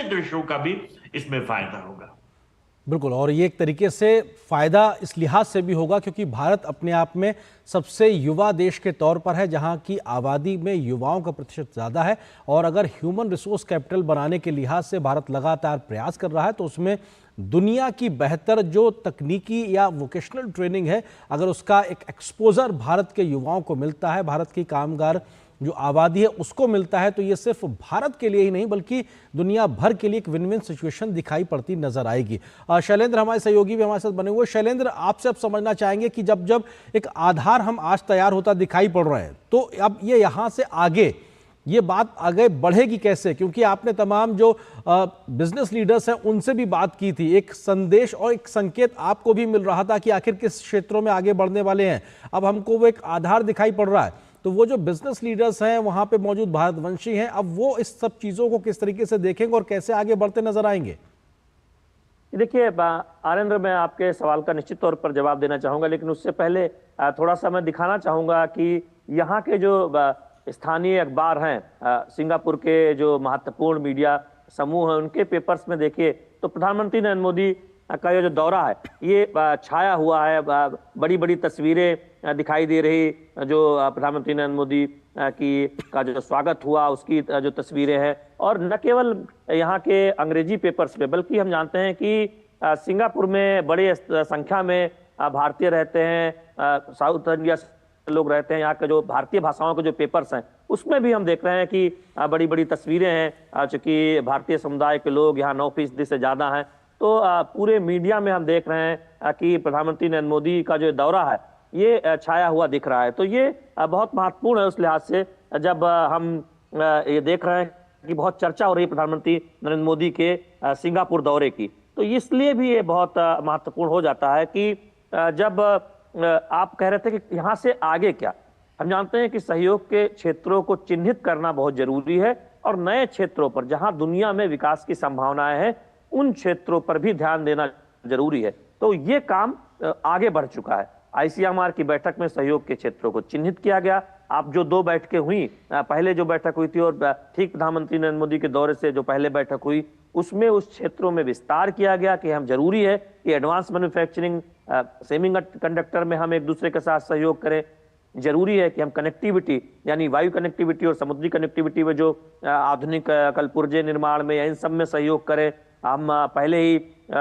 देशों का भी इसमें फायदा होगा। बिल्कुल, और ये एक तरीके से फ़ायदा इस लिहाज से भी होगा क्योंकि भारत अपने आप में सबसे युवा देश के तौर पर है, जहां की आबादी में युवाओं का प्रतिशत ज़्यादा है। और अगर ह्यूमन रिसोर्स कैपिटल बनाने के लिहाज से भारत लगातार प्रयास कर रहा है तो उसमें दुनिया की बेहतर जो तकनीकी या वोकेशनल ट्रेनिंग है, अगर उसका एक एक्सपोजर भारत के युवाओं को मिलता है, भारत की कामगार जो आबादी है उसको मिलता है, तो ये सिर्फ भारत के लिए ही नहीं बल्कि दुनिया भर के लिए एक विन विन सिचुएशन दिखाई पड़ती नजर आएगी। शैलेंद्र हमारे सहयोगी भी हमारे साथ बने हुए। शैलेंद्र, आपसे अब समझना चाहेंगे कि जब जब एक आधार हम आज तैयार होता दिखाई पड़ रहे हैं तो अब ये यहाँ से आगे ये बात आगे बढ़ेगी कैसे, क्योंकि आपने तमाम जो बिजनेस लीडर्स हैं उनसे भी बात की थी, एक संदेश और एक संकेत आपको भी मिल रहा था कि आखिर किस क्षेत्रों में आगे बढ़ने वाले हैं। अब हमको वो एक आधार दिखाई पड़ रहा है, तो वो जो बिजनेस लीडर्स हैं वहां पे मौजूद भारतवंशी हैं, अब वो इस सब चीजों को किस तरीके से देखेंगे और कैसे आगे बढ़ते नजर आएंगे? देखिए आनंद, मैं आपके सवाल का निश्चित तौर पर जवाब देना चाहूंगा, लेकिन उससे पहले थोड़ा सा मैं दिखाना चाहूंगा कि यहाँ के जो स्थानीय अखबार हैं, सिंगापुर के जो महत्वपूर्ण मीडिया समूह हैं, उनके पेपर्स में देखिए तो प्रधानमंत्री नरेंद्र मोदी का ये जो दौरा है ये छाया हुआ है, बड़ी बड़ी तस्वीरें दिखाई दे रही, जो प्रधानमंत्री नरेंद्र मोदी का जो स्वागत हुआ उसकी जो तस्वीरें हैं। और न केवल यहाँ के अंग्रेजी पेपर्स में, बल्कि हम जानते हैं कि सिंगापुर में बड़े संख्या में भारतीय रहते हैं, साउथ इंडिया से लोग रहते हैं, यहाँ के जो भारतीय भाषाओं के जो पेपर्स हैं उसमें भी हम देख रहे हैं कि बड़ी बड़ी तस्वीरें हैं, चूंकि भारतीय समुदाय के लोग यहाँ 9% से ज्यादा हैं। तो पूरे मीडिया में हम देख रहे हैं कि प्रधानमंत्री नरेंद्र मोदी का जो दौरा है ये छाया हुआ दिख रहा है। तो ये बहुत महत्वपूर्ण है उस लिहाज से, जब हम ये देख रहे हैं कि बहुत चर्चा हो रही है प्रधानमंत्री नरेंद्र मोदी के सिंगापुर दौरे की, तो इसलिए भी ये बहुत महत्वपूर्ण हो जाता है कि जब आप कह रहे थे कि यहाँ से आगे क्या, हम जानते हैं कि सहयोग के क्षेत्रों को चिन्हित करना बहुत जरूरी है और नए क्षेत्रों पर जहां दुनिया में विकास की संभावनाएं हैं उन क्षेत्रों पर भी ध्यान देना जरूरी है। तो ये काम आगे बढ़ चुका है। आईसीएमआर की बैठक में सहयोग के क्षेत्रों को चिन्हित किया गया। आप जो 2 बैठकें हुई, पहले जो बैठक हुई थी और ठीक प्रधानमंत्री नरेंद्र मोदी के दौरे से जो पहले बैठक हुई उसमें उस क्षेत्रों में विस्तार किया गया कि हम जरूरी है कि एडवांस मैन्युफैक्चरिंग, सेमी कंडक्टर में हम एक दूसरे के साथ सहयोग करें। जरूरी है कि हम कनेक्टिविटी यानी वायु कनेक्टिविटी और समुद्री कनेक्टिविटी में जो आधुनिक कलपुर्जे निर्माण में या इन सब में सहयोग करें। हम पहले ही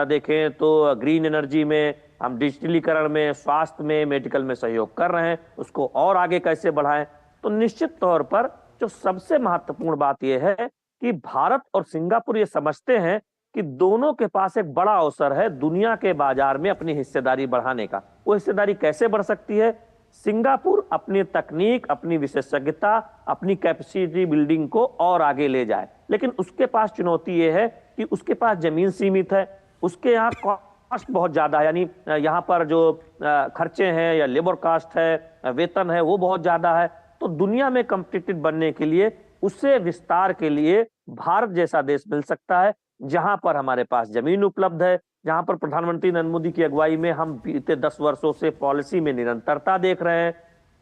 देखें तो ग्रीन एनर्जी में, हम डिजिटलीकरण में, स्वास्थ्य में, मेडिकल में सहयोग कर रहे हैं, उसको और आगे कैसे बढ़ाएं। तो निश्चित तौर पर जो सबसे महत्वपूर्ण बात यह है कि भारत और सिंगापुर ये समझते हैं कि दोनों के पास एक बड़ा अवसर है दुनिया के बाजार में अपनी हिस्सेदारी बढ़ाने का। वो हिस्सेदारी कैसे बढ़ सकती है? सिंगापुर अपनी तकनीक, अपनी विशेषज्ञता, अपनी कैपेसिटी बिल्डिंग को और आगे ले जाए, लेकिन उसके पास चुनौती यह है कि उसके पास जमीन सीमित है, उसके यहाँ कॉस्ट बहुत ज्यादा है, यानी यहाँ पर जो खर्चे हैं या लेबर कास्ट है, वेतन है, वो बहुत ज्यादा है। तो दुनिया में कॉम्पिटिटिव बनने के लिए, उससे विस्तार के लिए भारत जैसा देश मिल सकता है, जहां पर हमारे पास जमीन उपलब्ध है, जहां पर प्रधानमंत्री नरेंद्र मोदी की अगुवाई में हम बीते 10 वर्षों से पॉलिसी में निरंतरता देख रहे हैं,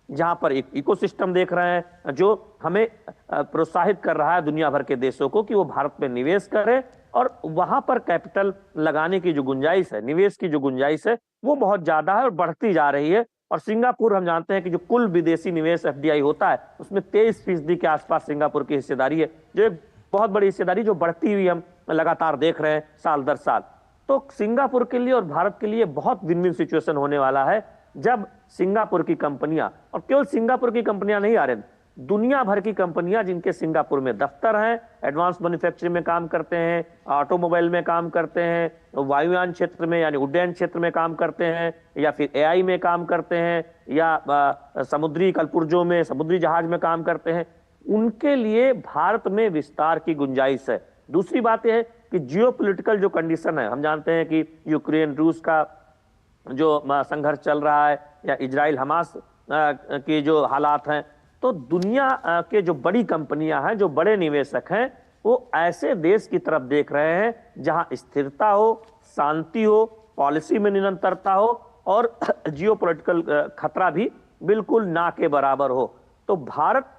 जहां पर एक इकोसिस्टम देख रहे हैं जो हमें प्रोत्साहित कर रहा है दुनिया भर के देशों को कि वो भारत में निवेश करें, और वहां पर कैपिटल लगाने की जो गुंजाइश है, निवेश की जो गुंजाइश है, वो बहुत ज्यादा है और बढ़ती जा रही है। और सिंगापुर, हम जानते हैं कि जो कुल विदेशी निवेश FDI होता है उसमें 23% के आसपास सिंगापुर की हिस्सेदारी है, जो एक बहुत बड़ी हिस्सेदारी जो बढ़ती हुई हम लगातार देख रहे हैं साल दर साल। तो सिंगापुर के लिए और भारत के लिए बहुत विन विन सिचुएशन होने वाला है जब सिंगापुर की कंपनियां, और केवल सिंगापुर की कंपनियां नहीं आ रहे, दुनिया भर की कंपनियां जिनके सिंगापुर में दफ्तर हैं, एडवांस मैन्युफैक्चरिंग में काम करते हैं, ऑटोमोबाइल में काम करते हैं, वायुयान क्षेत्र में यानी उड्डयन क्षेत्र में काम करते हैं, या फिर AI में काम करते हैं, या समुद्री कलपुर्जों में, समुद्री जहाज में काम करते हैं, उनके लिए भारत में विस्तार की गुंजाइश है। दूसरी बात यह है कि जियोपॉलिटिकल जो कंडीशन है, हम जानते हैं कि यूक्रेन रूस का जो संघर्ष चल रहा है, या इजराइल हमास के जो हालात हैं, तो दुनिया के जो बड़ी कंपनियां हैं, जो बड़े निवेशक हैं, वो ऐसे देश की तरफ देख रहे हैं जहां स्थिरता हो, शांति हो, पॉलिसी में निरंतरता हो और जियोपॉलिटिकल खतरा भी बिल्कुल ना के बराबर हो। तो भारत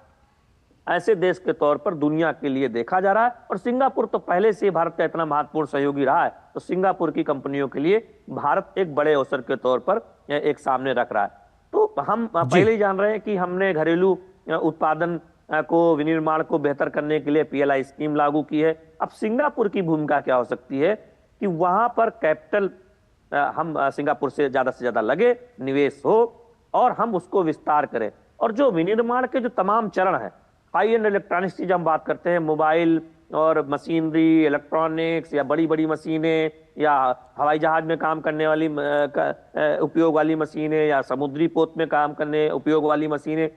ऐसे देश के तौर पर दुनिया के लिए देखा जा रहा है। और सिंगापुर तो पहले से भारत का इतना महत्वपूर्ण सहयोगी रहा है, तो सिंगापुर की कंपनियों के लिए भारत एक बड़े अवसर के तौर पर एक सामने रख रहा है। तो हम पहले ही जान रहे हैं कि हमने घरेलू उत्पादन को, विनिर्माण को बेहतर करने के लिए पीएलआई स्कीम लागू की है। अब सिंगापुर की भूमिका क्या हो सकती है कि वहां पर कैपिटल हम सिंगापुर से ज्यादा लगे, निवेश हो और हम उसको विस्तार करें। और जो विनिर्माण के जो तमाम चरण है, हाई एंड इलेक्ट्रॉनिक्स की जब हम बात करते हैं, मोबाइल और मशीनरी, इलेक्ट्रॉनिक्स या बड़ी बड़ी मशीनें या हवाई जहाज में काम करने वाली उपयोग वाली मशीनें या समुद्री पोत में काम करने उपयोग वाली मशीनें,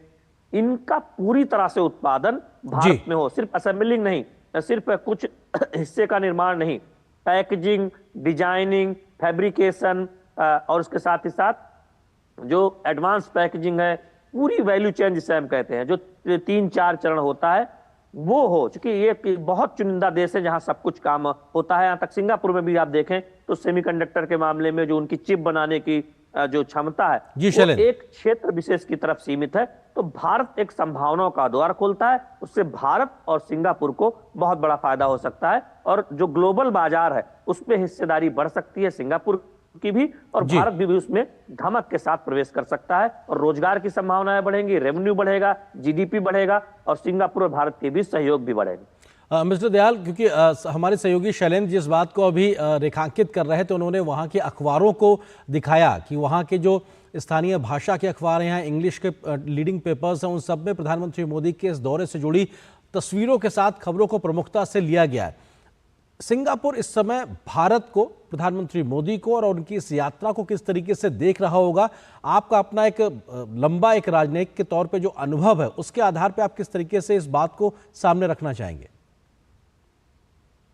इनका पूरी तरह से उत्पादन भारत में हो। सिर्फ असेंबलिंग नहीं, सिर्फ कुछ हिस्से का निर्माण नहीं, पैकेजिंग, डिजाइनिंग, फैब्रिकेशन और उसके साथ ही साथ जो एडवांस पैकेजिंग है, पूरी वैल्यू चेन जिसे हम कहते हैं, जो 3-4 चरण होता है, वो हो। चूंकि ये बहुत चुनिंदा देश है जहां सब कुछ काम होता है। यहां तक सिंगापुर में भी आप देखें तो सेमीकंडक्टर के मामले में जो उनकी चिप बनाने की जो क्षमता है वो एक क्षेत्र विशेष की तरफ सीमित है। तो भारत एक संभावनाओं का द्वार खोलता है, उससे भारत और सिंगापुर को बहुत बड़ा फायदा हो सकता है और जो ग्लोबल बाजार है उसमें हिस्सेदारी बढ़ सकती है सिंगापुर की भी, और भारत भी उसमें धमक के साथ प्रवेश कर सकता है और रोजगार की संभावनाएं बढ़ेंगी, रेवेन्यू बढ़ेगा, जीडीपी बढ़ेगा और सिंगापुर और भारत के बीच सहयोग भी बढ़ेगा। मिस्टर दयाल, क्योंकि हमारे सहयोगी शैलेंद्र जिस बात को अभी रेखांकित कर रहे थे, उन्होंने वहाँ के अखबारों को दिखाया कि वहाँ के जो स्थानीय भाषा के अखबार हैं, इंग्लिश के लीडिंग पेपर्स हैं, उन सब में प्रधानमंत्री मोदी के इस दौरे से जुड़ी तस्वीरों के साथ खबरों को प्रमुखता से लिया गया है। सिंगापुर इस समय भारत को, प्रधानमंत्री मोदी को और उनकी इस यात्रा को किस तरीके से देख रहा होगा? आपका अपना एक लंबा एक राजनीतिक के तौर पे जो अनुभव है, उसके आधार पे आप किस तरीके से इस बात को सामने रखना चाहेंगे?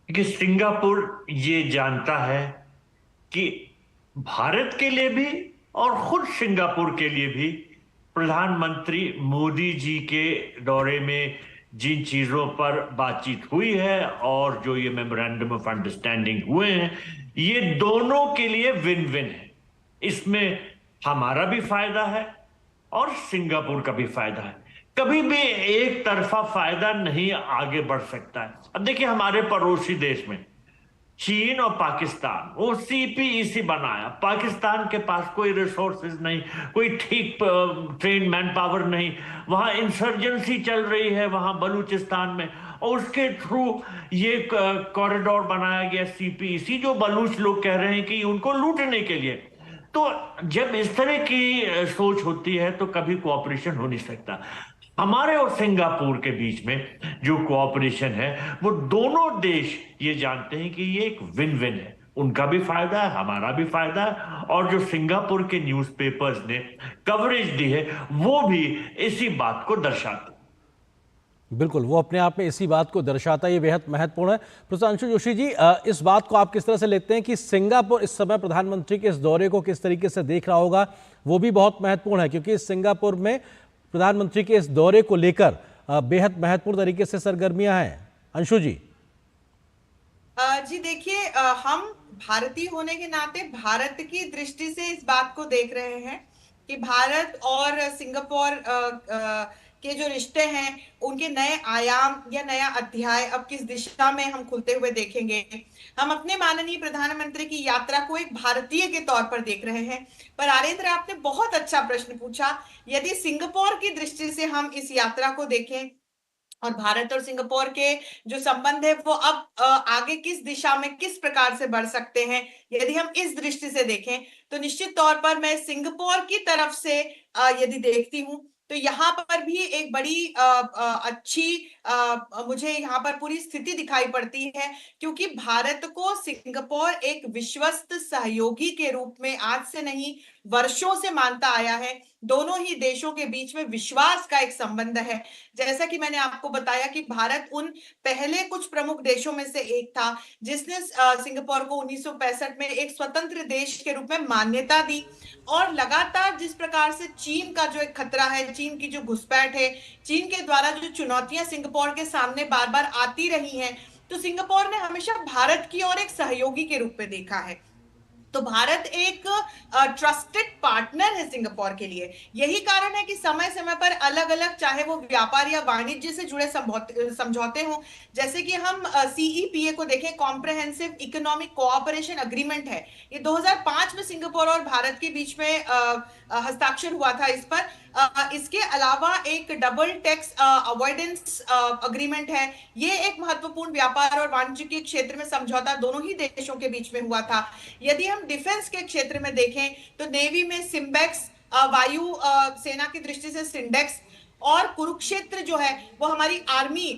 कि सिंगापुर ये जानता है कि भारत के लिए भी और खुद सिंगापुर के लिए भी प्रधानमंत्री मोदी जी के दौरे में जिन चीजों पर बातचीत हुई है और जो ये मेमोरेंडम ऑफ अंडरस्टैंडिंग हुए हैं, ये दोनों के लिए विन विन है। इसमें हमारा भी फायदा है और सिंगापुर का भी फायदा है। कभी भी एक तरफा फायदा नहीं आगे बढ़ सकता है। अब देखिए, हमारे पड़ोसी देश में चीन और पाकिस्तान, वो सीपीईसी बनाया, पाकिस्तान के पास कोई रिसोर्सेज नहीं, कोई ठीक ट्रेन मैन पावर नहीं, वहां इंसर्जेंसी चल रही है वहां बलूचिस्तान में, और उसके थ्रू ये कॉरिडोर बनाया गया सीपीईसी, जो बलूच लोग कह रहे हैं कि उनको लूटने के लिए। तो जब इस तरह की सोच होती है तो कभी कोऑपरेशन हो नहीं सकता। हमारे और सिंगापुर के बीच में जो कोऑपरेशन है, वो दोनों देश ये जानते हैं कि ये एक विन विन है। उनका भी फायदा है, हमारा भी फायदा है, और जो सिंगापुर के न्यूज़पेपर्स ने कवरेज दी है वो भी इसी बात को दर्शाते हैं। बिल्कुल, वो अपने आप में इसी बात को दर्शाता है, ये बेहद महत्वपूर्ण है। प्रोफेसर अंशु जोशी जी, इस बात को आप किस तरह से लेते हैं कि सिंगापुर इस समय प्रधानमंत्री के इस दौरे को किस तरीके से देख रहा होगा? वो भी बहुत महत्वपूर्ण है क्योंकि सिंगापुर में प्रधानमंत्री के इस दौरे को लेकर बेहद महत्वपूर्ण तरीके से सरगर्मियां हैं। अंशु जी। जी देखिए, हम भारतीय होने के नाते भारत की दृष्टि से इस बात को देख रहे हैं कि भारत और सिंगापुर के जो रिश्ते हैं उनके नए आयाम या नया अध्याय अब किस दिशा में हम खुलते हुए देखेंगे। हम अपने माननीय प्रधानमंत्री की यात्रा को एक भारतीय के तौर पर देख रहे हैं। पर आरेंद्र, आपने बहुत अच्छा प्रश्न पूछा। यदि सिंगापुर की दृष्टि से हम इस यात्रा को देखें और भारत और सिंगापुर के जो संबंध है वो अब आगे किस दिशा में किस प्रकार से बढ़ सकते हैं, यदि हम इस दृष्टि से देखें तो निश्चित तौर पर मैं सिंगापुर की तरफ से यदि देखती हूं तो यहाँ पर भी एक बड़ी अच्छी मुझे यहाँ पर पूरी स्थिति दिखाई पड़ती है, क्योंकि भारत को सिंगापुर एक विश्वस्त सहयोगी के रूप में आज से नहीं वर्षों से मानता आया है। दोनों ही देशों के बीच में विश्वास का एक संबंध है। जैसा कि मैंने आपको बताया कि भारत उन पहले कुछ प्रमुख देशों में से एक था जिसने सिंगापुर को 1965 में एक स्वतंत्र देश के रूप में मान्यता दी, और लगातार जिस प्रकार से चीन का जो एक खतरा है, चीन की जो घुसपैठ है, चीन के द्वारा जो चुनौतियां सिंगापुर के सामने बार बार आती रही हैं, तो सिंगापुर ने हमेशा भारत की ओर एक सहयोगी के रूप में देखा है। तो भारत एक ट्रस्टेड पार्टनर है सिंगापुर के लिए। यही कारण है कि समय समय पर अलग अलग, चाहे वो व्यापार या वाणिज्य से जुड़े समझौते हों, जैसे कि हम सीईपीए को देखें, कॉम्प्रहेंसिव इकोनॉमिक कोऑपरेशन अग्रीमेंट है, ये 2005 में सिंगापुर और भारत के बीच में हस्ताक्षर हुआ था इस पर। इसके अलावा एक डबल टैक्स अवॉइडेंस अग्रीमेंट है, ये एक महत्वपूर्ण व्यापार और वाणिज्य के क्षेत्र में समझौता दोनों ही देशों के बीच में हुआ था। यदि हम डिफेंस के क्षेत्र में देखें तो नेवी में सिम्बेक्स, वायु सेना की दृष्टि से सिंडेक्स, और कुरुक्षेत्र जो है वो हमारी आर्मी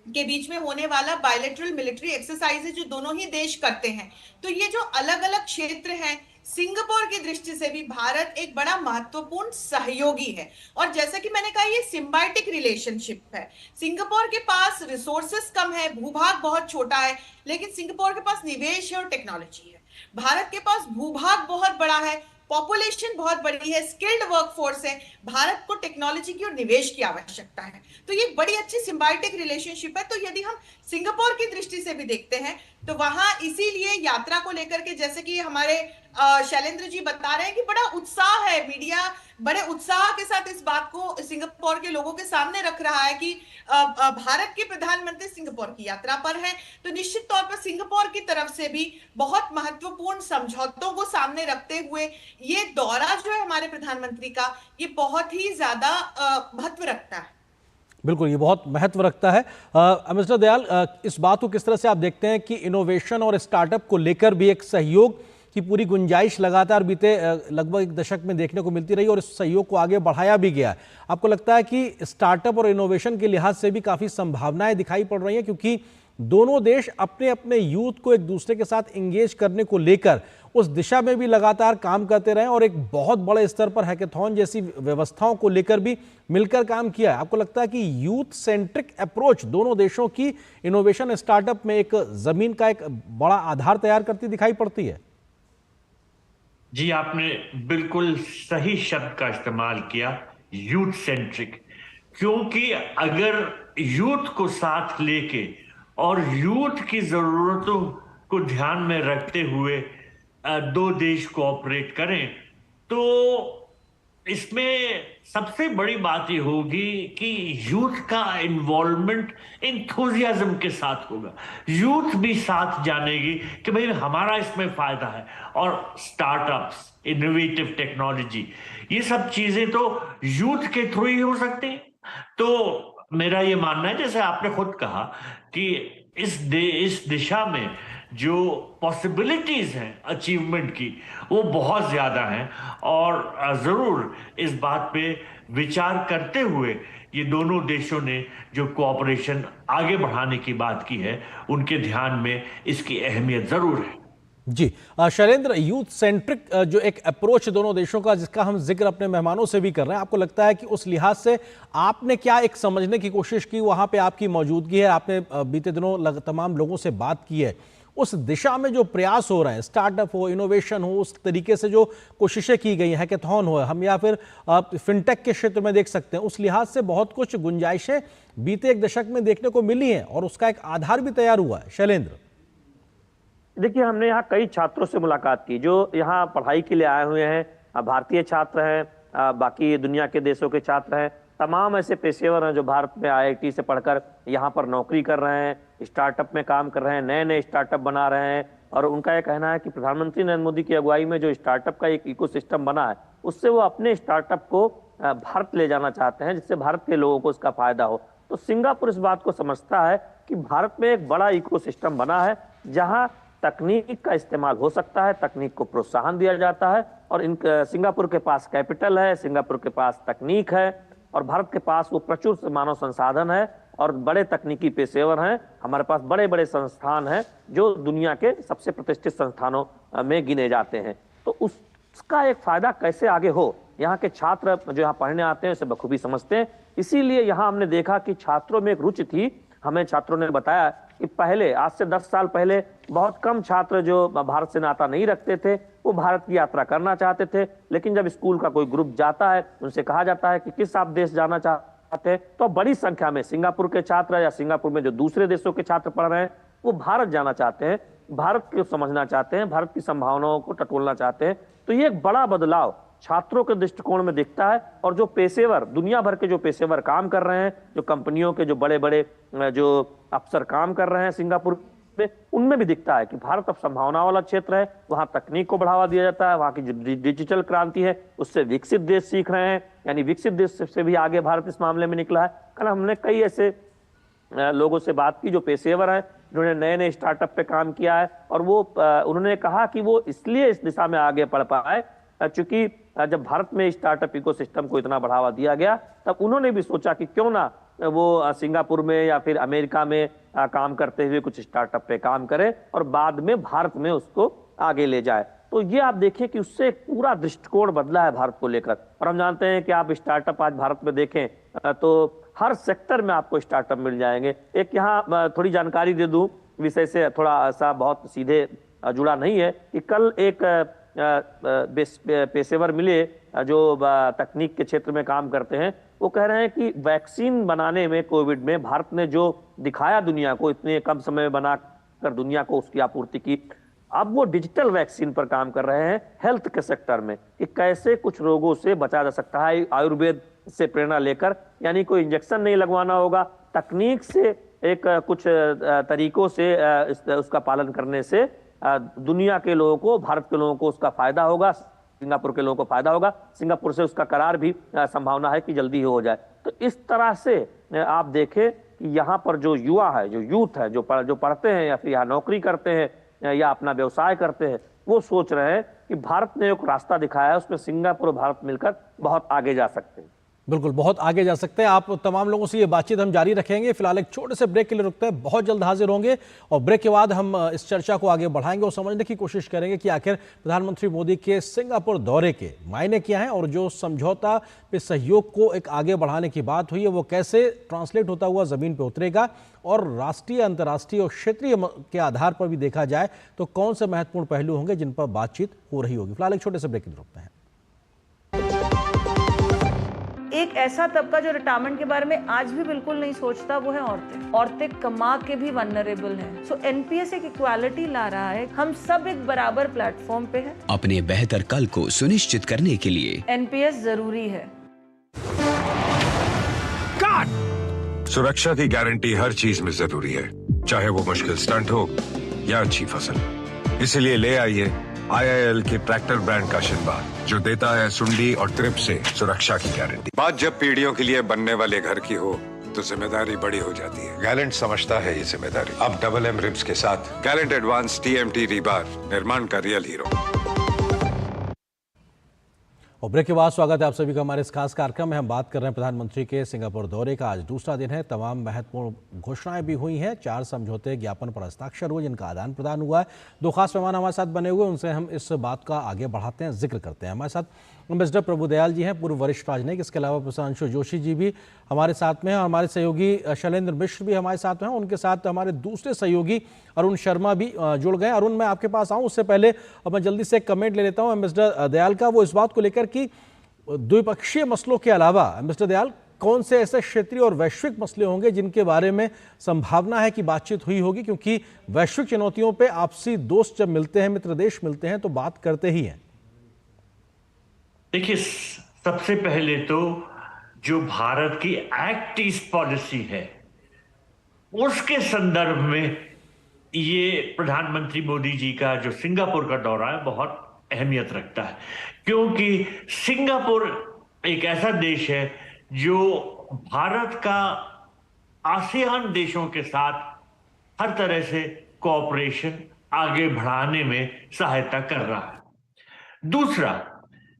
के बीच में होने वाला बायलैटरल मिलिट्री एक्सरसाइज है जो दोनों ही देश करते हैं। तो ये जो अलग अलग क्षेत्र हैं, सिंगापुर की दृष्टि से भी भारत एक बड़ा महत्वपूर्ण सहयोगी है। और जैसा कि मैंने कहा, ये सिम्बायोटिक रिलेशनशिप है। सिंगापुर के पास रिसोर्सेस कम है, भूभाग बहुत छोटा है, लेकिन सिंगापुर के पास निवेश है और टेक्नोलॉजी है। भारत के पास भूभाग बहुत बड़ा है, पॉपुलेशन बहुत बड़ी है, स्किल्ड वर्कफोर्स है, भारत को टेक्नोलॉजी की और निवेश की आवश्यकता है। तो ये बड़ी अच्छी सिम्बायोटिक रिलेशनशिप है। तो यदि हम सिंगापुर की दृष्टि से भी देखते हैं तो वहां इसीलिए यात्रा को लेकर के, जैसे कि हमारे शैलेंद्र जी बता रहे हैं कि बड़ा उत्साह है, मीडिया बड़े उत्साह के साथ इस बात को सिंगापुर के लोगों के सामने रख रहा है कि भारत के प्रधानमंत्री सिंगापुर की यात्रा पर हैं। तो निश्चित तौर पर सिंगापुर की तरफ से भी बहुत महत्वपूर्ण समझौतों को सामने रखते हुए ये दौरा जो है हमारे प्रधानमंत्री का, ये बहुत ही ज्यादा महत्व रखता है। बिल्कुल, ये बहुत महत्व रखता है। मिस्टर दयाल, इस बात को किस तरह से आप देखते हैं कि इनोवेशन और स्टार्टअप को लेकर भी एक सहयोग की पूरी गुंजाइश लगातार बीते लगभग एक दशक में देखने को मिलती रही और इस सहयोग को आगे बढ़ाया भी गया है। आपको लगता है कि स्टार्टअप और इनोवेशन के लिहाज से भी काफ़ी संभावनाएं दिखाई पड़ रही हैं, क्योंकि दोनों देश अपने अपने यूथ को एक दूसरे के साथ इंगेज करने को लेकर उस दिशा में भी लगातार काम करते रहे और एक बहुत बड़े स्तर पर हैकेथॉन जैसी व्यवस्थाओं को लेकर भी मिलकर काम किया है। आपको लगता है कि यूथ सेंट्रिक अप्रोच दोनों देशों की इनोवेशन स्टार्टअप में एक जमीन का एक बड़ा आधार तैयार करती दिखाई पड़ती है? जी, आपने बिल्कुल सही शब्द का इस्तेमाल किया, यूथ सेंट्रिक। क्योंकि अगर यूथ को साथ लेके और यूथ की जरूरतों को ध्यान में रखते हुए दो देश कोऑपरेट करें तो इसमें सबसे बड़ी बात ये होगी कि यूथ का इन्वॉल्वमेंट इंथुजियाज्म के साथ होगा। यूथ भी साथ जानेगी कि भाई हमारा इसमें फायदा है। और स्टार्टअप्स, इनोवेटिव टेक्नोलॉजी, ये सब चीजें तो यूथ के थ्रू ही हो सकती हैं। तो मेरा ये मानना है, जैसे आपने खुद कहा, कि इस दिशा में जो पॉसिबिलिटीज हैं अचीवमेंट की वो बहुत ज्यादा हैं। और जरूर इस बात पे विचार करते हुए ये दोनों देशों ने जो कोऑपरेशन आगे बढ़ाने की बात की है, उनके ध्यान में इसकी अहमियत जरूर है। जी, शैलेंद्र, यूथ सेंट्रिक जो एक अप्रोच दोनों देशों का जिसका हम जिक्र अपने मेहमानों से भी कर रहे हैं, आपको लगता है कि उस लिहाज से आपने क्या एक समझने की कोशिश की, वहां पे आपकी मौजूदगी है, आपने बीते दिनों तमाम लोगों से बात की है, उस दिशा में जो प्रयास हो रहे हैं, स्टार्टअप हो, इनोवेशन हो, उस तरीके से जो कोशिशें की गई हैं, हैकेथॉन हो हम या फिर फिनटेक के क्षेत्र में देख सकते हैं, उस लिहाज से बहुत कुछ गुंजाइशें बीते एक दशक में देखने को मिली हैं और उसका एक आधार भी तैयार हुआ है। शैलेंद्र, देखिए, हमने यहाँ कई छात्रों से मुलाकात की जो यहाँ पढ़ाई के लिए आए हुए हैं। भारतीय छात्र हैं, बाकी दुनिया के देशों के छात्र हैं, तमाम ऐसे पेशेवर हैं जो भारत में आईआईटी से पढ़कर यहाँ पर नौकरी कर रहे हैं, स्टार्टअप में काम कर रहे हैं, नए नए स्टार्टअप बना रहे हैं। और उनका यह कहना है कि प्रधानमंत्री नरेंद्र मोदी की अगुवाई में जो स्टार्टअप का एक इकोसिस्टम बना है, उससे वो अपने स्टार्टअप को भारत ले जाना चाहते हैं, जिससे भारत के लोगों को उसका फायदा हो। तो सिंगापुर इस बात को समझता है कि भारत में एक बड़ा इकोसिस्टम बना है जहाँ तकनीक का इस्तेमाल हो सकता है, तकनीक को प्रोत्साहन दिया जाता है। और सिंगापुर के पास कैपिटल है, सिंगापुर के पास तकनीक है और भारत के पास वो प्रचुर मानव संसाधन है और बड़े तकनीकी पेशेवर हैं। हमारे पास बड़े बड़े संस्थान हैं जो दुनिया के सबसे प्रतिष्ठित संस्थानों में गिने जाते हैं। तो उसका एक फायदा कैसे आगे हो, यहाँ के छात्र जो यहाँ पढ़ने आते हैं उसे बखूबी समझते हैं। इसीलिए यहाँ हमने देखा कि छात्रों में एक रुचि थी। हमें छात्रों ने बताया कि पहले, आज से 10 साल पहले, बहुत कम छात्र जो भारत से नाता नहीं रखते थे वो भारत की यात्रा करना चाहते थे। लेकिन जब स्कूल का कोई ग्रुप जाता है, उनसे कहा जाता है कि किस आप देश जाना चाहते हैं, तो बड़ी संख्या में सिंगापुर के छात्र या सिंगापुर में जो दूसरे देशों के छात्र पढ़ रहे हैं वो भारत जाना चाहते हैं। भारत को समझना चाहते हैं, भारत की संभावनाओं को टटोलना चाहते हैं। तो ये एक बड़ा बदलाव छात्रों के दृष्टिकोण में दिखता है। और जो पेशेवर, दुनिया भर के जो पेशेवर काम कर रहे हैं, जो कंपनियों के जो बड़े बड़े जो अफसर काम कर रहे हैं सिंगापुर में, उनमें भी दिखता है कि भारत अब संभावना वाला क्षेत्र है। वहां तकनीक को बढ़ावा दिया जाता है, वहां की जो डिजिटल क्रांति है उससे विकसित देश सीख रहे हैं, यानी विकसित देश से भी आगे भारत इस मामले में निकला है। कल हमने कई ऐसे लोगों से बात की जो पेशेवर हैं, जिन्होंने नए नए स्टार्टअप पे काम किया है, और वो उन्होंने कहा कि वो इसलिए इस दिशा में आगे बढ़ पाए क्योंकि जब भारत में स्टार्टअप इकोसिस्टम को इतना बढ़ावा दिया गया, तब उन्होंने भी सोचा कि क्यों ना वो सिंगापुर में या फिर अमेरिका में काम करते हुए कुछ स्टार्टअप पे काम करे और बाद में भारत में उसको आगे ले जाए। तो ये आप देखिए कि उससे एक पूरा दृष्टिकोण बदला है भारत को लेकर। और हम जानते हैं कि आप स्टार्टअप आज भारत में देखें तो हर सेक्टर में आपको स्टार्टअप मिल जाएंगे। एक यहाँ थोड़ी जानकारी दे दूं, विषय से थोड़ा सा बहुत सीधे जुड़ा नहीं है, कि कल एक पेशेवर मिले जो तकनीक के क्षेत्र में काम करते हैं। वो कह रहे हैं कि वैक्सीन बनाने में कोविड में भारत ने जो दिखाया दुनिया को, इतने कम समय में बनाकर दुनिया को उसकी आपूर्ति की, अब वो डिजिटल वैक्सीन पर काम कर रहे हैं हेल्थ के सेक्टर में, कि कैसे कुछ रोगों से बचा जा सकता है आयुर्वेद से प्रेरणा लेकर। यानी कोई इंजेक्शन नहीं लगवाना होगा, तकनीक से एक कुछ तरीकों से उसका पालन करने से दुनिया के लोगों को, भारत के लोगों को उसका फायदा होगा, सिंगापुर के लोगों को फायदा होगा। सिंगापुर से उसका करार भी संभावना है कि जल्दी हो जाए। तो इस तरह से आप देखें कि यहाँ पर जो युवा है, जो यूथ है, जो पढ़ते हैं या फिर यहाँ नौकरी करते हैं या अपना व्यवसाय करते हैं, वो सोच रहे हैं कि भारत ने एक रास्ता दिखाया है, उसमें सिंगापुर और भारत मिलकर बहुत आगे जा सकते हैं। बिल्कुल, बहुत आगे जा सकते हैं। आप तमाम लोगों से ये बातचीत हम जारी रखेंगे। फिलहाल एक छोटे से ब्रेक के लिए रुकते हैं, बहुत जल्द हाजिर होंगे और ब्रेक के बाद हम इस चर्चा को आगे बढ़ाएंगे और समझने की कोशिश करेंगे कि आखिर प्रधानमंत्री मोदी के सिंगापुर दौरे के मायने क्या हैं और जो समझौता पे सहयोग को एक आगे बढ़ाने की बात हुई है वो कैसे ट्रांसलेट होता हुआ जमीन पर उतरेगा, और राष्ट्रीय, अंतर्राष्ट्रीय और क्षेत्रीय के आधार पर भी देखा जाए तो कौन से महत्वपूर्ण पहलू होंगे जिन पर बातचीत हो रही होगी। फिलहाल एक छोटे से ब्रेक के लिए रुकते हैं। एक ऐसा तबका जो रिटायरमेंट के बारे में आज भी बिल्कुल नहीं सोचता, वो है औरतें। औरतें कमा के भी वल्नरेबल हैं। सो एनपीएस एक इक्वालिटी ला रहा है, हम सब एक बराबर प्लेटफॉर्म पे हैं। अपने बेहतर कल को सुनिश्चित करने के लिए एनपीएस जरूरी है। सुरक्षा की गारंटी हर चीज में जरूरी है, चाहे वो मुश्किल स्टंट हो या अच्छी फसल। इसलिए ले आइए IIL के ट्रैक्टर ब्रांड का शिनबार, जो देता है सुंडी और ट्रिप से सुरक्षा की गारंटी। बात जब पीढ़ियों के लिए बनने वाले घर की हो तो जिम्मेदारी बड़ी हो जाती है। गैलेंट समझता है ये जिम्मेदारी। अब डबल M रिब्स के साथ गैलेंट एडवांस TMT रीबार, निर्माण का रियल हीरो। और ब्रेक के बाद स्वागत है आप सभी का हमारे इस खास कार्यक्रम में। हम बात कर रहे हैं प्रधानमंत्री के सिंगापुर दौरे का। आज दूसरा दिन है, तमाम महत्वपूर्ण घोषणाएं भी हुई हैं, 4 समझौते ज्ञापन पर हस्ताक्षर हुए जिनका आदान प्रदान हुआ है। 2 खास मेहमान हमारे साथ बने हुए, उनसे हम इस बात का आगे बढ़ाते हैं, जिक्र करते हैं। हमारे साथ एम्बेसडर प्रभुदयाल जी हैं, पूर्व वरिष्ठ राजनयिक। इसके अलावा प्रशांशु जोशी जी भी हमारे साथ में हैं और हमारे सहयोगी शैलेंद्र मिश्र भी हमारे साथ में हैं। उनके साथ हमारे दूसरे सहयोगी अरुण शर्मा भी जुड़ गए। अरुण, मैं आपके पास आऊँ उससे पहले मैं जल्दी से एक कमेंट ले लेता हूँ एम्बेसडर दयाल का, वो इस बात को लेकर कि द्विपक्षीय मसलों के अलावा एम्बेसडर दयाल, कौन से ऐसे क्षेत्रीय और वैश्विक मसले होंगे जिनके बारे में संभावना है कि बातचीत हुई होगी, क्योंकि वैश्विक चुनौतियों पे आपसी दोस्त जब मिलते हैं, मित्र देश मिलते हैं, तो बात करते ही हैं। देखिए, सबसे पहले तो जो भारत की एक्ट ईस्ट पॉलिसी है उसके संदर्भ में ये प्रधानमंत्री मोदी जी का जो सिंगापुर का दौरा है बहुत अहमियत रखता है, क्योंकि सिंगापुर एक ऐसा देश है जो भारत का आसियान देशों के साथ हर तरह से कोऑपरेशन आगे बढ़ाने में सहायता कर रहा है। दूसरा,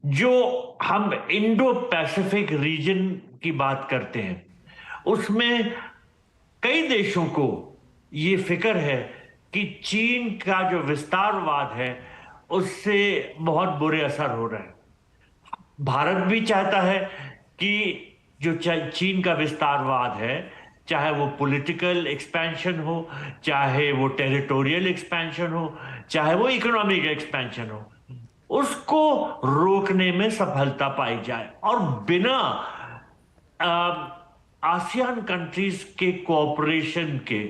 जो हम इंडो पैसिफिक रीजन की बात करते हैं, उसमें कई देशों को ये फिक्र है कि चीन का जो विस्तारवाद है उससे बहुत बुरे असर हो रहे हैं। भारत भी चाहता है कि जो चीन का विस्तारवाद है, चाहे वो पॉलिटिकल एक्सपेंशन हो, चाहे वो टेरिटोरियल एक्सपेंशन हो, चाहे वो इकोनॉमिक एक्सपेंशन हो, उसको रोकने में सफलता पाई जाए। और बिना आसियान कंट्रीज के कोऑपरेशन के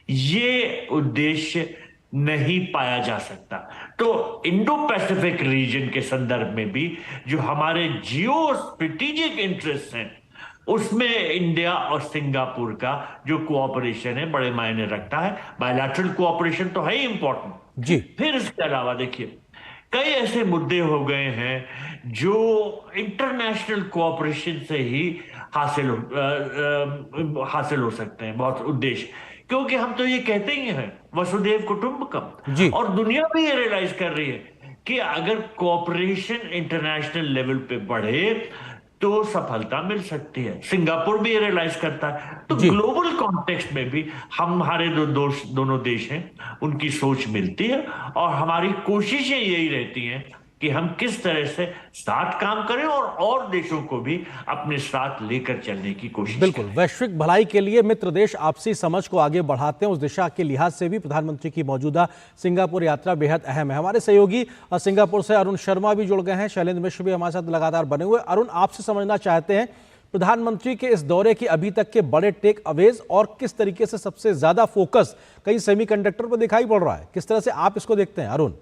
ये उद्देश्य नहीं पाया जा सकता। तो इंडो पैसिफिक रीजन के संदर्भ में भी जो हमारे जियो स्ट्रेटेजिक इंटरेस्ट हैं, उसमें इंडिया और सिंगापुर का जो कोऑपरेशन है बड़े मायने रखता है। बायलैटरल कोऑपरेशन तो है ही इंपॉर्टेंट जी। फिर इसके अलावा देखिए कई ऐसे मुद्दे हो गए हैं जो इंटरनेशनल कोऑपरेशन से ही हासिल हो सकते हैं, बहुत उद्देश्य। क्योंकि हम तो ये कहते ही हैं वसुधैव कुटुंबकम, जी। और दुनिया भी ये रियलाइज कर रही है कि अगर कोऑपरेशन इंटरनेशनल लेवल पे बढ़े तो सफलता मिल सकती है। सिंगापुर भी ये रियलाइज करता है। तो जी। ग्लोबल कॉन्टेक्स्ट में भी हमारे दोनों देश हैं, उनकी सोच मिलती है, और हमारी कोशिशें यही रहती हैं कि हम किस तरह से साथ काम करें और देशों को भी अपने साथ लेकर चलने की कोशिश बिल्कुल, करें। वैश्विक भलाई के लिए मित्र देश आपसी समझ को आगे बढ़ाते हैं, उस दिशा के लिहाज से भी प्रधानमंत्री की मौजूदा सिंगापुर यात्रा बेहद अहम है। हमारे सहयोगी सिंगापुर से अरुण शर्मा भी जुड़ गए हैं, शैलेंद्र मिश्र भी हमारे साथ लगातार बने हुए। अरुण, आपसे समझना चाहते हैं प्रधानमंत्री के इस दौरे की अभी तक के बड़े टेक अवेज और किस तरीके से सबसे ज्यादा फोकस कहीं सेमीकंडक्टर पर दिखाई पड़ रहा है, किस तरह से आप इसको देखते हैं अरुण?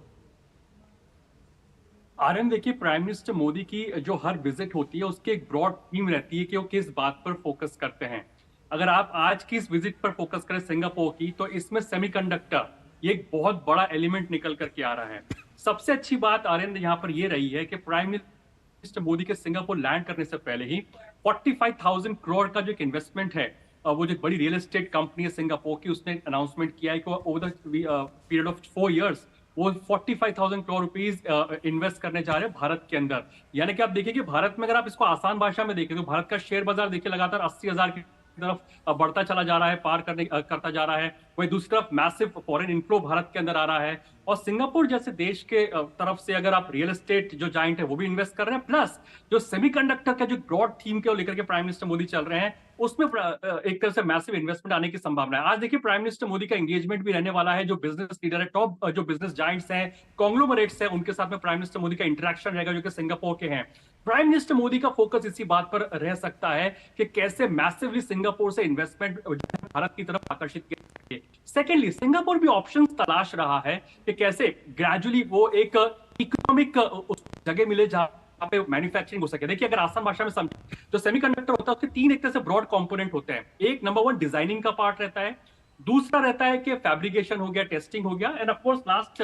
आर्यन, देखिए, प्राइम मिनिस्टर मोदी की जो हर विजिट होती है उसकी एक ब्रॉड थीम रहती है कि वो किस बात पर फोकस करते हैं। अगर आप आज की इस विजिट पर फोकस करें सिंगापुर की, तो इसमें सेमीकंडक्टर ये एक बहुत बड़ा एलिमेंट निकल करके आ रहा है। सबसे अच्छी बात आर्यन यहाँ पर ये रही है कि प्राइम मिनिस्टर मोदी के सिंगापुर लैंड करने से पहले ही 45,000 करोड़ का जो एक इन्वेस्टमेंट है, वो जो बड़ी रियल एस्टेट कंपनी है सिंगापुर की, उसने अनाउंसमेंट किया है कि over the period of 4 years वो 45,000 करोड़ रुपीज इन्वेस्ट करने जा रहे हैं भारत के अंदर। यानी कि आप देखिए कि भारत में, अगर आप इसको आसान भाषा में देखें, तो भारत का शेयर बाजार देखिए लगातार 80,000 की तरफ बढ़ता चला जा रहा है, पार करता जा रहा है। वही दूसरी तरफ मैसिव फॉरेन इनफ्लो भारत के अंदर आ रहा है, और सिंगापुर जैसे देश के तरफ से अगर आप रियल एस्टेट जो जाइंट है वो भी इन्वेस्ट कर रहे हैं, प्लस जो सेमीकंडक्टर का जो ब्रॉड थीम के लेकर के प्राइम मिनिस्टर मोदी चल रहे हैं, उसमें एक तरह से मैसिव इन्वेस्टमेंट आने की संभावना है। आज देखिए प्राइम मिनिस्टर मोदी का एंगेजमेंट भी रहने वाला है, जो बिजनेस लीडर है, टॉप जो बिजनेस जाइंट्स हैं, कॉन्ग्लोमरेट्स हैं, उनके साथ में प्राइम मिनिस्टर मोदी का इंटरेक्शन रहेगा जो कि सिंगापुर के हैं। प्राइम मिनिस्टर मोदी का फोकस इसी बात पर रह सकता है कि कैसे मैसिवली सिंगापुर से इन्वेस्टमेंट भारत की तरफ आकर्षित किया जाए। सेकेंडली, सिंगापुर भी ऑप्शन तलाश रहा है कि कैसे ग्रेजुअली वो एक इकोनॉमिक उस जगह मिले जहां पे मैन्युफैक्चरिंग हो सके। देखिए, अगर आसान भाषा में समझे, जो सेमीकंडक्टर होता है उसके 3 एक तरह से ब्रॉड कंपोनेंट होते हैं। एक, नंबर 1 डिजाइनिंग का पार्ट रहता है, दूसरा रहता है कि फैब्रिकेशन हो गया, टेस्टिंग हो गया, and of course last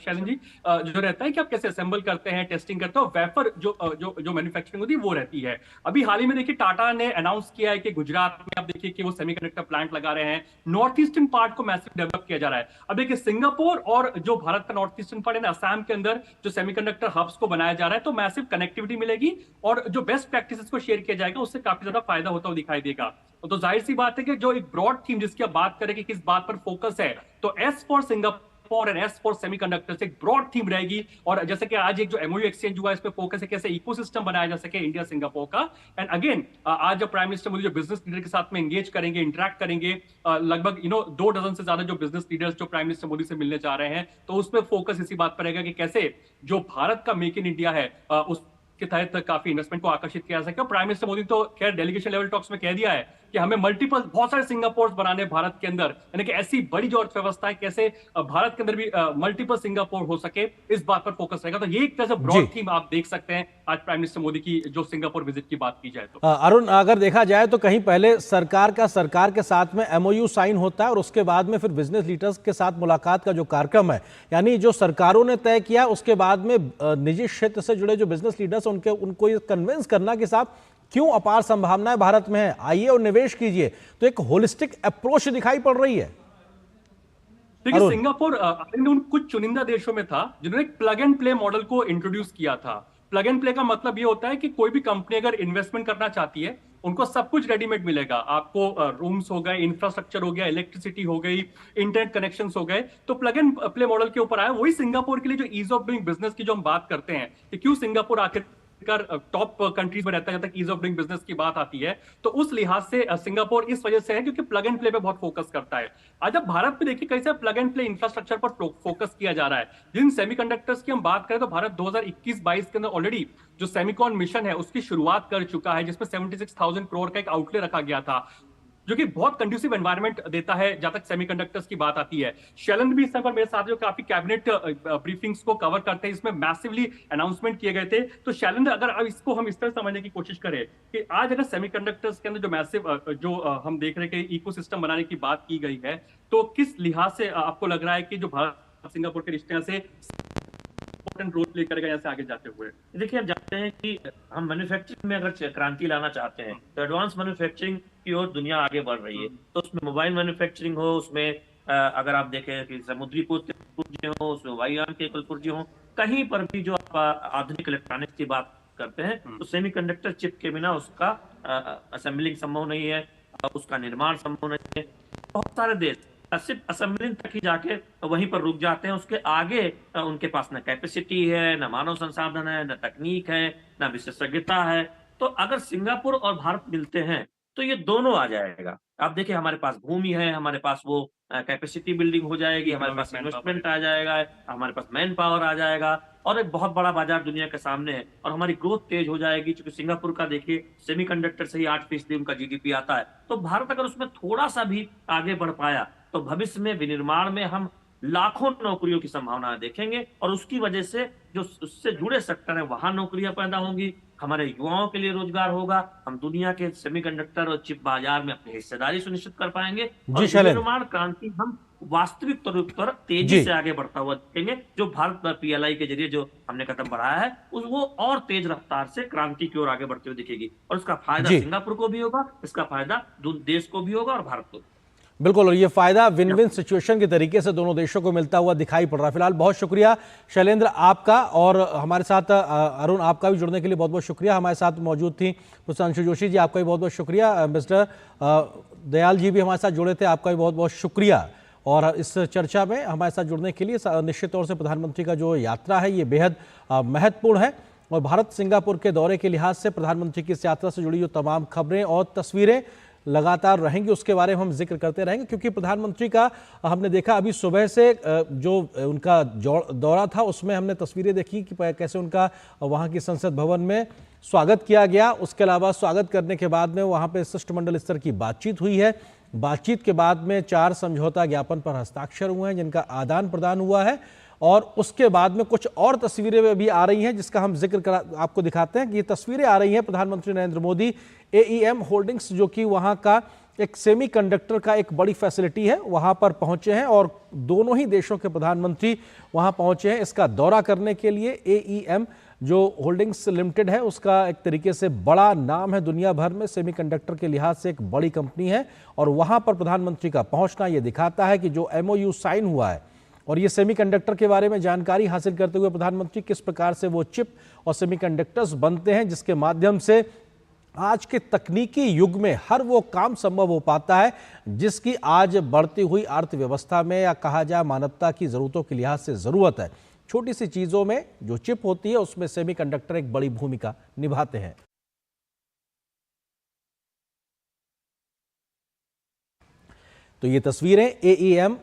Shailan ji जो रहता है कि आप कैसे असेंबल करते हैं, टेस्टिंग करते हो, वेफर जो मैन्युफैक्चरिंग होती है वो रहती है। अभी हाल ही में देखिए टाटा ने अनाउंस किया है कि गुजरात में आप देखिए कि वो सेमीकंडक्टर प्लांट लगा रहे हैं। नॉर्थ ईस्टर्न पार्ट को मैसिव डेवलप किया जा रहा है। अब देखिए सिंगापुर और जो भारत का नॉर्थ ईस्टर्न पार्ट है, असम के अंदर जो सेमीकंडक्टर हब्स को बनाया जा रहा है, तो मैसिव कनेक्टिविटी मिलेगी और जो बेस्ट प्रैक्टिसेस को शेयर किया जाएगा, उससे काफी ज्यादा फायदा होता हुआ दिखाई देगा। तो जाहिर सी बात है कि जो एक ब्रॉड थीम जिसकी आप बात करें कि किस बात पर फोकस है, तो S for Singapore and S for semiconductors एक ब्रॉड थीम रहेगी। और जैसे कि आज एक जो एमओयू एक्सचेंज हुआ, इसमें फोकस है कैसे इकोसिस्टम बनाया जा सके इंडिया सिंगापुर का। एंड अगेन आज जब प्राइम मिनिस्टर मोदी जो बिजनेस लीडर के साथ में एंगेज करेंगे, इंटरेक्ट करेंगे, लगभग 2 डजन से ज्यादा जो बिजनेस लीडर्स जो प्राइम मिनिस्टर मोदी से मिलने जा रहे हैं, तो उसमें फोकस इसी बात पर रहेगा कि कैसे जो भारत का मेक इन इंडिया है उस के तहत काफी इन्वेस्टमेंट को आकर्षित किया जा सके। प्राइम मिनिस्टर मोदी तो खैर डेलीगेशन लेवल टॉक्स में कह दिया है कि हमें मल्टीपल बहुत सारे सिंगापुर बनाने भारत के अंदर, यानी कि ऐसी बड़ी जो अर्थव्यवस्था है कैसे भारत के अंदर भी मल्टीपल सिंगापुर हो सके, इस बात पर फोकस रहेगा। तो ये एक तरह से ब्रॉड थीम आप देख सकते हैं आज प्राइम मिनिस्टर मोदी की जो सिंगापुर विजिट की बात की जाए तो। अरुण, अगर देखा जाए तो कहीं पहले सरकार के साथ में एमओयू साइन होता है और उसके बाद में फिर बिजनेस लीडर्स के साथ मुलाकात का जो कार्यक्रम है, यानी जो सरकारों ने तय किया, उसके बाद में निजी क्षेत्र से जुड़े जो बिजनेस लीडर्स उनको ये कन्विंस करना कि साहब क्यों अपार संभावनाएं भारत में है, आइए और निवेश कीजिए। तो एक होलिस्टिक अप्रोच दिखाई पड़ रही है। देखिए, सिंगापुर उन कुछ चुनिंदा देशों में था जिन्होंने एक प्लग एंड प्ले मॉडल को इंट्रोड्यूस किया था। प्लग एंड प्ले का मतलब ये होता है कि कोई भी कंपनी अगर इन्वेस्टमेंट करना चाहती है, उनको सब कुछ रेडीमेड मिलेगा। आपको रूम्स हो गए, इंफ्रास्ट्रक्चर हो गया, इलेक्ट्रिसिटी हो गई, इंटरनेट कनेक्शंस हो गए। तो प्लग एंड प्ले मॉडल के ऊपर आया। वही सिंगापुर के लिए जो ईज ऑफ डूइंग बिजनेस की जो हम बात करते हैं कि क्यों सिंगापुर आखिर टॉप कंट्रीज में रहता है जब तक ईज ऑफ डूइंग बिजनेस की बात आती है, तो उस लिहाज से सिंगापुर इस वजह से है क्योंकि प्लग एंड प्ले पे बहुत फोकस करता है। आज अब भारत में देखिए कैसे प्लग एंड प्ले इंफ्रास्ट्रक्चर पर फोकस किया जा रहा है। जिन सेमीकंडक्टर्स की हम बात करें तो भारत 2021-22 के अंदर ऑलरेडी जो सेमिकॉन मिशन है उसकी शुरुआत कर चुका है, जिसमें 76,000 करोड़ का एक आउटले रखा गया था। जो कि बहुत कंड्यूसिव एनवायरनमेंट देता है जहां तक सेमीकंडक्टर्स की बात आती है। शैलेंद्र भी इस समय पर मेरे साथ जो काफी कैबिनेट ब्रीफिंग्स को कवर करते हैं, इसमें मैसिवली अनाउंसमेंट किए गए थे। तो शैलेंद्र, अगर अब इसको हम इस तरह समझने की कोशिश करें कि आज अगर सेमीकंडक्टर्स के अंदर जो मैसिव जो हम देख रहे हैं कि इकोसिस्टम बनाने की बात की गई है, तो किस लिहाज से आपको लग रहा है कि जो भारत सिंगापुर के रिश्ते से इंपॉर्टेंट रोल प्ले करेगा यहाँ से आगे जाते हुए? देखिए, हम जानते हैं कि हम मैन्युफैक्चरिंग में अगर क्रांति लाना चाहते हैं तो एडवांस मैन्युफैक्चरिंग की ओर दुनिया आगे बढ़ रही है। तो उसमें मोबाइल मैन्युफैक्चरिंग हो, उसमें अगर आप देखें कि समुद्री पुर्जे हो, उसमें वायुयान के पुर्जे हो, कहीं पर भी जो आप आधुनिक इलेक्ट्रॉनिक्स की बात करते हैं तो सेमीकंडक्टर चिप के बिना उसका असेंबलिंग संभव नहीं है, उसका निर्माण संभव नहीं है। बहुत सारे देश सिर्फ असेंबलिंग तक ही जाके वहीं पर रुक जाते हैं, उसके आगे उनके पास न कैपेसिटी है, न मानव संसाधन है, न तकनीक है, न विशेषज्ञता है। तो अगर सिंगापुर और भारत मिलते हैं तो ये दोनों आ जाएगा। आप देखिए, हमारे पास भूमि है, हमारे पास वो कैपेसिटी बिल्डिंग हो जाएगी, हमारे पास इन्वेस्टमेंट आ जाएगा, हमारे पास मैन पावर आ जाएगा और एक बहुत बड़ा बाजार दुनिया के सामने है और हमारी ग्रोथ तेज हो जाएगी। क्योंकि सिंगापुर का देखिए सेमीकंडक्टर से ही 8% उनका जीडीपी आता है। तो भारत अगर उसमें थोड़ा सा भी आगे बढ़ पाया तो भविष्य में विनिर्माण में हम लाखों नौकरियों की संभावना देखेंगे और उसकी वजह से जो उससे जुड़े सेक्टर है वहां नौकरियां पैदा होंगी, हमारे युवाओं के लिए रोजगार होगा, हम दुनिया के सेमीकंडक्टर और चिप बाजार में अपनी हिस्सेदारी सुनिश्चित कर पाएंगे और विनिर्माण क्रांति हम वास्तविक तौर पर तेजी से आगे बढ़ता हुआ देखेंगे। जो भारत पीएलआई के जरिए जो हमने कदम बढ़ाया है वो और तेज रफ्तार से क्रांति की ओर आगे बढ़ते हुए दिखेगी और इसका फायदा सिंगापुर को भी होगा, इसका फायदा देश को भी होगा और भारत को। बिल्कुल, और ये फायदा विन विन सिचुएशन के तरीके से दोनों देशों को मिलता हुआ दिखाई पड़ रहा है। फिलहाल बहुत शुक्रिया शैलेंद्र आपका, और हमारे साथ अरुण आपका भी जुड़ने के लिए बहुत बहुत शुक्रिया। हमारे साथ मौजूद थी सुधांशु जोशी जी, आपका भी बहुत बहुत शुक्रिया। मिस्टर दयाल जी भी हमारे साथ जुड़े थे, आपका भी बहुत बहुत शुक्रिया। और इस चर्चा में हमारे साथ जुड़ने के लिए निश्चित तौर से प्रधानमंत्री का जो यात्रा है ये बेहद महत्वपूर्ण है और भारत सिंगापुर के दौरे के लिहाज से प्रधानमंत्री की इस यात्रा से जुड़ी जो तमाम खबरें और तस्वीरें लगातार रहेंगी उसके बारे में हम जिक्र करते रहेंगे। क्योंकि प्रधानमंत्री का हमने देखा अभी सुबह से जो उनका दौरा था उसमें हमने तस्वीरें देखी कि कैसे उनका वहां की संसद भवन में स्वागत किया गया। उसके अलावा स्वागत करने के बाद में वहां पे शिष्टमंडल स्तर की बातचीत हुई है। बातचीत के बाद में 4 समझौता ज्ञापन पर हस्ताक्षर हुए हैं जिनका आदान प्रदान हुआ है और उसके बाद में कुछ और तस्वीरें भी आ रही हैं जिसका हम जिक्र आपको दिखाते हैं कि ये तस्वीरें आ रही हैं। प्रधानमंत्री नरेंद्र मोदी AEM होल्डिंग्स जो कि वहां का एक सेमीकंडक्टर का एक बड़ी फैसिलिटी है वहां पर पहुंचे हैं और दोनों ही देशों के प्रधानमंत्री वहां पहुंचे हैं इसका दौरा करने के लिए। AEM जो होल्डिंग्स लिमिटेड है उसका एक तरीके से बड़ा नाम है दुनिया भर में, सेमीकंडक्टर के लिहाज से एक बड़ी कंपनी है और वहां पर प्रधानमंत्री का पहुंचना ये दिखाता है कि जो MOU साइन हुआ है और ये सेमीकंडक्टर के बारे में जानकारी हासिल करते हुए प्रधानमंत्री किस प्रकार से वो चिप और सेमीकंडक्टर्स बनते हैं जिसके माध्यम से आज के तकनीकी युग में हर वो काम संभव हो पाता है जिसकी आज बढ़ती हुई अर्थव्यवस्था में या कहा जाए मानवता की जरूरतों के लिहाज से जरूरत है। छोटी सी चीजों में जो चिप होती है उसमें सेमीकंडक्टर एक बड़ी भूमिका निभाते हैं। तो ये तस्वीरें AEM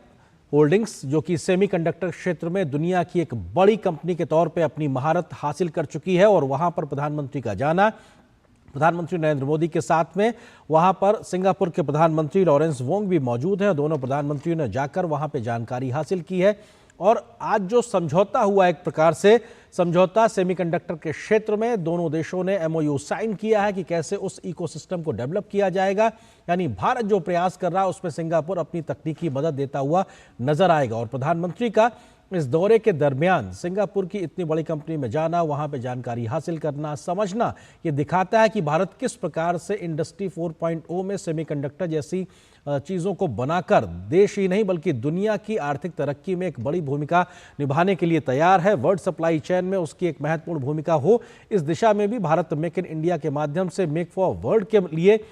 होल्डिंग्स जो कि सेमीकंडक्टर क्षेत्र में दुनिया की एक बड़ी कंपनी के तौर पे अपनी महारत हासिल कर चुकी है और वहां पर प्रधानमंत्री का जाना, प्रधानमंत्री नरेंद्र मोदी के साथ में वहां पर सिंगापुर के प्रधानमंत्री लॉरेंस वोंग भी मौजूद हैं। दोनों प्रधानमंत्रियों ने जाकर वहां पे जानकारी हासिल की है और आज जो समझौता हुआ एक प्रकार से समझौता सेमीकंडक्टर के क्षेत्र में दोनों देशों ने MOU साइन किया है कि कैसे उस इकोसिस्टम को डेवलप किया जाएगा। यानी भारत जो प्रयास कर रहा है उसमें सिंगापुर अपनी तकनीकी मदद देता हुआ नजर आएगा और प्रधानमंत्री का इस दौरे के दरमियान सिंगापुर की इतनी बड़ी कंपनी में जाना, वहां पे जानकारी हासिल करना, समझना, ये दिखाता है कि भारत किस प्रकार से इंडस्ट्री 4.0 में सेमीकंडक्टर जैसी चीज़ों को बनाकर देश ही नहीं बल्कि दुनिया की आर्थिक तरक्की में एक बड़ी भूमिका निभाने के लिए तैयार है। वर्ल्ड सप्लाई चेन में उसकी एक महत्वपूर्ण भूमिका हो, इस दिशा में भी भारत मेक इन इंडिया के माध्यम से मेक फॉर वर्ल्ड के लिए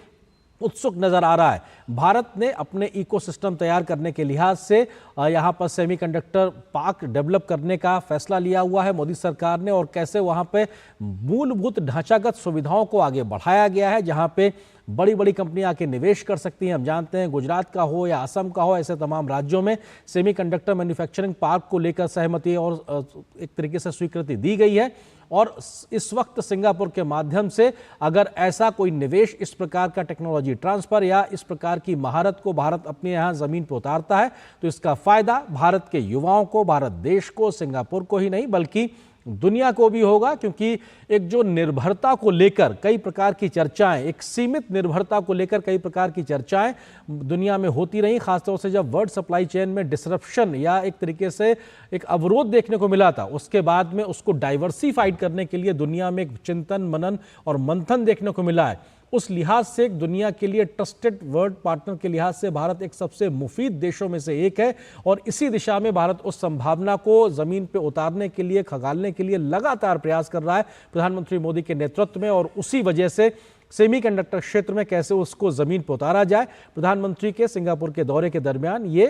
उत्सुक नजर आ रहा है। भारत ने अपने इकोसिस्टम तैयार करने के लिहाज से यहां पर सेमीकंडक्टर पार्क डेवलप करने का फैसला लिया हुआ है मोदी सरकार ने और कैसे वहां पे मूलभूत ढांचागत सुविधाओं को आगे बढ़ाया गया है जहां पे बड़ी बड़ी कंपनियां आके निवेश कर सकती हैं। हम जानते हैं गुजरात का हो या असम का हो, ऐसे तमाम राज्यों में सेमीकंडक्टर मैन्युफैक्चरिंग पार्क को लेकर सहमति और एक तरीके से स्वीकृति दी गई है। और इस वक्त सिंगापुर के माध्यम से अगर ऐसा कोई निवेश, इस प्रकार का टेक्नोलॉजी ट्रांसफर या इस प्रकार की महारत को भारत अपने यहाँ जमीन पर उतारता है तो इसका फायदा भारत के युवाओं को, भारत देश को, सिंगापुर को ही नहीं बल्कि दुनिया को भी होगा। क्योंकि एक जो निर्भरता को लेकर कई प्रकार की चर्चाएं, एक सीमित निर्भरता को लेकर कई प्रकार की चर्चाएं दुनिया में होती रही, खासतौर से जब वर्ल्ड सप्लाई चेन में डिसरप्शन या एक तरीके से एक अवरोध देखने को मिला था, उसके बाद में उसको डाइवर्सिफाइड करने के लिए दुनिया में एक चिंतन, मनन और मंथन देखने को मिला है। उस लिहाज से दुनिया के लिए ट्रस्टेड वर्ल्ड पार्टनर के लिहाज से भारत एक सबसे मुफीद देशों में से एक है और इसी दिशा में भारत उस संभावना को जमीन पे उतारने के लिए, खगालने के लिए लगातार प्रयास कर रहा है प्रधानमंत्री मोदी के नेतृत्व में। और उसी वजह से सेमीकंडक्टर क्षेत्र में कैसे उसको जमीन पर उतारा जाए, प्रधानमंत्री के सिंगापुर के दौरे के दरमियान ये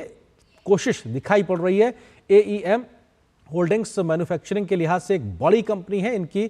कोशिश दिखाई पड़ रही है। AEM होल्डिंग्स मैन्युफैक्चरिंग के लिहाज से एक बड़ी कंपनी है। इनकी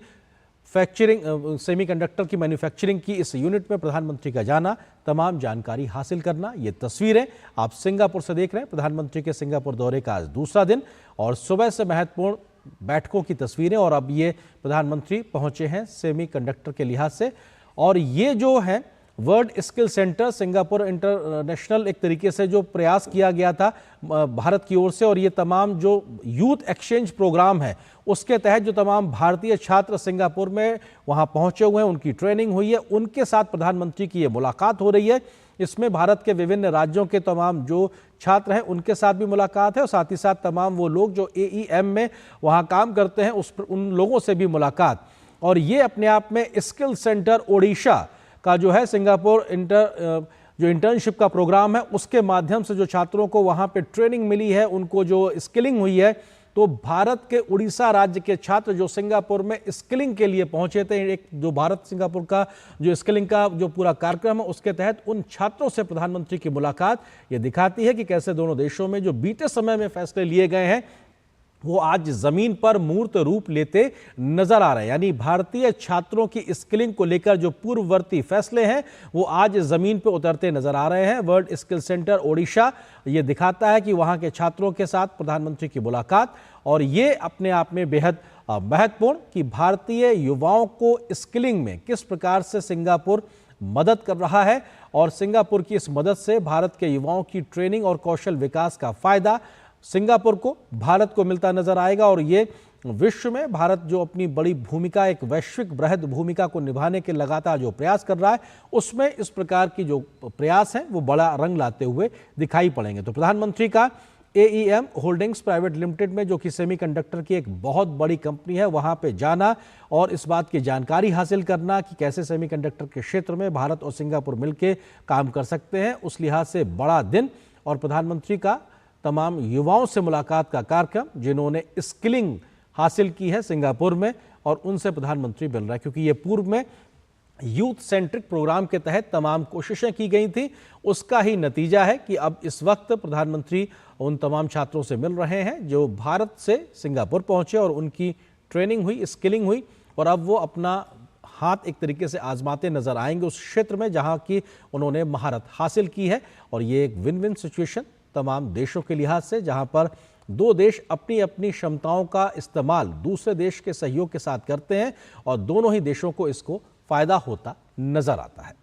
फैक्चरिंग, सेमीकंडक्टर की मैन्युफैक्चरिंग की इस यूनिट में प्रधानमंत्री का जाना, तमाम जानकारी हासिल करना, ये तस्वीरें आप सिंगापुर से देख रहे हैं। प्रधानमंत्री के सिंगापुर दौरे का आज दूसरा दिन और सुबह से महत्वपूर्ण बैठकों की तस्वीरें और अब ये प्रधानमंत्री पहुंचे हैं सेमीकंडक्टर के लिहाज से। और ये जो है world skill centre Singapore international, एक तरीके से जो प्रयास किया गया था भारत की ओर से, और ये तमाम जो यूथ एक्सचेंज प्रोग्राम है उसके तहत जो तमाम भारतीय छात्र सिंगापुर में वहां पहुंचे हुए हैं, उनकी ट्रेनिंग हुई है, उनके साथ प्रधानमंत्री की ये मुलाकात हो रही है। इसमें भारत के विभिन्न राज्यों के तमाम जो छात्र हैं उनके साथ भी मुलाकात है और साथ ही साथ तमाम वो लोग जो AEM में वहां काम करते हैं उन लोगों से भी मुलाकात। और ये अपने आप में स्किल सेंटर ओडिशा का जो है सिंगापुर जो इंटर्नशिप का प्रोग्राम है उसके माध्यम से जो छात्रों को वहां पे ट्रेनिंग मिली है, उनको जो स्किलिंग हुई है, तो भारत के उड़ीसा राज्य के छात्र जो सिंगापुर में स्किलिंग के लिए पहुंचे थे, एक जो भारत सिंगापुर का जो स्किलिंग का जो पूरा कार्यक्रम है उसके तहत उन छात्रों से प्रधानमंत्री की मुलाकात ये दिखाती है कि कैसे दोनों देशों में जो बीते समय में फैसले लिए गए हैं वो आज जमीन पर मूर्त रूप लेते नजर आ रहे हैं। यानी भारतीय छात्रों की स्किलिंग को लेकर जो पूर्ववर्ती फैसले हैं वो आज जमीन पर उतरते नजर आ रहे हैं। वर्ल्ड स्किल सेंटर ओडिशा ये दिखाता है कि वहां के छात्रों के साथ प्रधानमंत्री की मुलाकात, और ये अपने आप में बेहद महत्वपूर्ण कि भारतीय युवाओं को स्किलिंग में किस प्रकार से सिंगापुर मदद कर रहा है और सिंगापुर की इस मदद से भारत के युवाओं की ट्रेनिंग और कौशल विकास का फायदा सिंगापुर को, भारत को मिलता नजर आएगा। और ये विश्व में भारत जो अपनी बड़ी भूमिका, एक वैश्विक बृहद भूमिका को निभाने के लगातार जो प्रयास कर रहा है उसमें इस प्रकार की जो प्रयास हैं वो बड़ा रंग लाते हुए दिखाई पड़ेंगे। तो प्रधानमंत्री का AEM होल्डिंग्स प्राइवेट लिमिटेड में जो कि सेमीकंडक्टर की एक बहुत बड़ी कंपनी है वहां पे जाना और इस बात की जानकारी हासिल करना कि कैसे सेमीकंडक्टर के क्षेत्र में भारत और सिंगापुर मिलकर काम कर सकते हैं, उस लिहाज से बड़ा दिन। और प्रधानमंत्री का तमाम युवाओं से मुलाकात का कार्यक्रम जिन्होंने स्किलिंग हासिल की है सिंगापुर में, और उनसे प्रधानमंत्री मिल रहा है क्योंकि ये पूर्व में यूथ सेंट्रिक प्रोग्राम के तहत तमाम कोशिशें की गई थी, उसका ही नतीजा है कि अब इस वक्त प्रधानमंत्री उन तमाम छात्रों से मिल रहे हैं जो भारत से सिंगापुर पहुंचे और उनकी ट्रेनिंग हुई, स्किलिंग हुई, और अब वो अपना हाथ एक तरीके से आजमाते नजर आएंगे उस क्षेत्र में जहां की उन्होंने महारत हासिल की है। और ये एक विन विन सिचुएशन तमाम देशों के लिहाज से, जहां पर दो देश अपनी अपनी क्षमताओं का इस्तेमाल दूसरे देश के सहयोग के साथ करते हैं और दोनों ही देशों को इसको फायदा होता नजर आता है।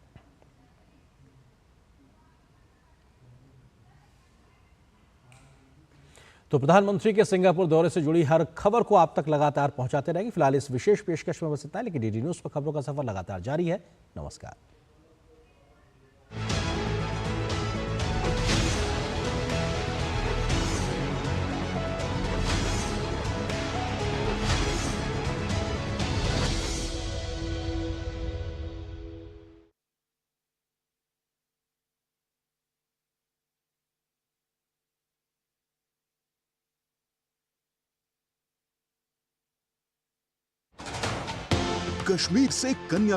तो प्रधानमंत्री के सिंगापुर दौरे से जुड़ी हर खबर को आप तक लगातार पहुंचाते रहेंगे। फिलहाल इस विशेष पेशकश में बस इतना है, लेकिन डीडी न्यूज पर खबरों का सफर लगातार जारी है। नमस्कार। कश्मीर से कन्या